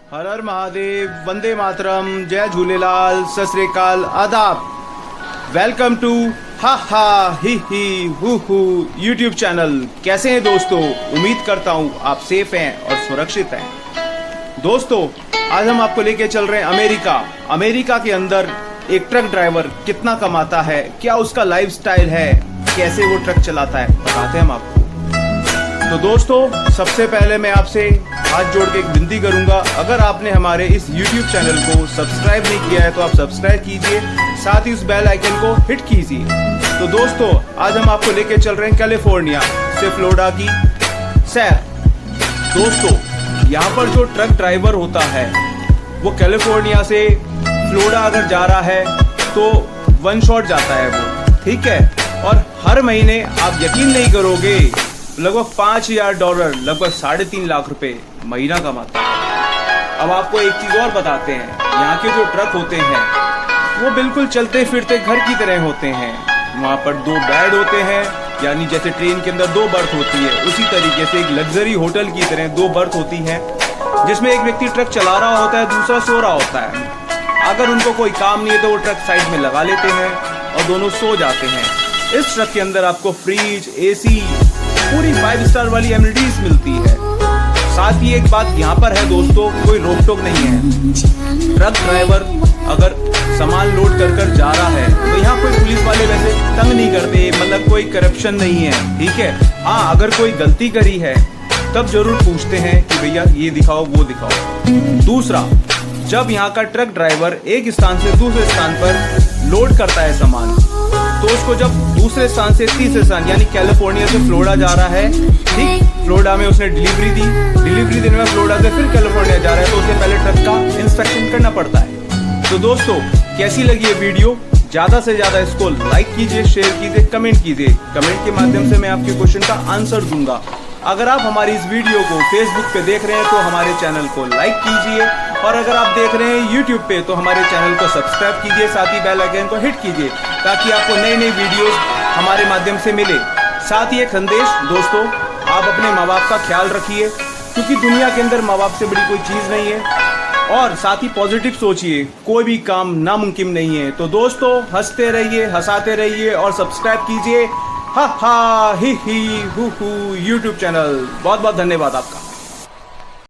हर हर महादेव, वंदे मातरम, जय झूलेलाल, सत श्री अकाल, आदाब। वेलकम टू हा हा ही हु यूट्यूब चैनल। कैसे हैं दोस्तों? उम्मीद करता हूँ आप सेफ हैं और सुरक्षित हैं। दोस्तों, आज हम आपको लेके चल रहे हैं अमेरिका के अंदर एक ट्रक ड्राइवर कितना कमाता है, क्या उसका लाइफस्टाइल है, कैसे वो ट्रक चलाता है, बताते हैं हम आपको। तो दोस्तों, सबसे पहले मैं आपसे हाथ जोड़ के एक विनती करूंगा, अगर आपने हमारे इस YouTube चैनल को सब्सक्राइब नहीं किया है तो आप सब्सक्राइब कीजिए, साथ ही उस बेल आइकन को हिट कीजिए। तो दोस्तों, आज हम आपको लेके चल रहे हैं कैलिफोर्निया से फ्लोरिडा की सैर। दोस्तों, यहाँ पर जो ट्रक ड्राइवर होता है वो कैलिफोर्निया से फ्लोरिडा अगर जा रहा है तो वन शॉट जाता है वो, ठीक है। और हर महीने आप यकीन नहीं करोगे लगभग $5,000, लगभग 3.5 लाख रुपए महीना कमाता है। अब आपको एक चीज और बताते हैं, यहाँ के जो ट्रक होते हैं वो बिल्कुल चलते फिरते घर की तरह होते हैं। वहाँ पर 2 बेड होते हैं, यानी जैसे ट्रेन के अंदर 2 बर्थ होती है, उसी तरीके से एक लग्जरी होटल की तरह 2 बर्थ होती है, जिसमें एक व्यक्ति ट्रक चला रहा होता है, दूसरा सो रहा होता है। अगर उनको कोई काम नहीं है तो वो ट्रक साइड में लगा लेते हैं और दोनों सो जाते हैं। इस ट्रक के अंदर आपको फ्रिज, एसी, पूरी 5 स्टार वाली एमिनिटीज मिलती है। साथ ही एक बात यहाँ पर है दोस्तों, कोई रोक टोक नहीं है। ट्रक ड्राइवर अगर सामान लोड कर जा रहा है तो यहाँ कोई पुलिस वाले वैसे तंग नहीं करते, मतलब कोई करप्शन नहीं है, ठीक है। हाँ, अगर कोई गलती करी है तब जरूर पूछते हैं कि भैया ये दिखाओ वो दिखाओ। दूसरा, जब यहाँ का ट्रक ड्राइवर एक स्थान से दूसरे स्थान पर लोड करता है सामान, तो उसको जब दूसरे स्थान से तीसरे स्थान यानी कैलिफोर्निया से फ्लोरिडा जा रहा है, ठीक, फ्लोरिडा में उसने डिलीवरी दी, डिलीवरी देने में फ्लोरिडा से फिर कैलिफोर्निया जा रहा है, तो उसे पहले ट्रक का इंस्पेक्शन करना पड़ता है। तो दोस्तों, कैसी लगी ये वीडियो? ज्यादा से ज्यादा इसको लाइक कीजिए, शेयर कीजिए, कमेंट कीजिए। कमेंट के माध्यम से मैं आपके क्वेश्चन का आंसर दूंगा। अगर आप हमारी इस वीडियो को फेसबुक पे देख रहे हैं तो हमारे चैनल को लाइक कीजिए, और अगर आप देख रहे हैं यूट्यूब पे तो हमारे चैनल को सब्सक्राइब कीजिए, साथ ही बेल आइकन को हिट कीजिए ताकि आपको नई नई वीडियोस हमारे माध्यम से मिले। साथ ही एक संदेश दोस्तों, आप अपने माँ बाप का ख्याल रखिए, क्योंकि दुनिया के अंदर माँ बाप से बड़ी कोई चीज़ नहीं है। और साथ ही पॉजिटिव सोचिए, कोई भी काम नामुमकिन नहीं है। तो दोस्तों, हंसते रहिए, हंसाते रहिए और सब्सक्राइब कीजिए हा हा ही हु यूट्यूब चैनल। बहुत बहुत धन्यवाद आपका।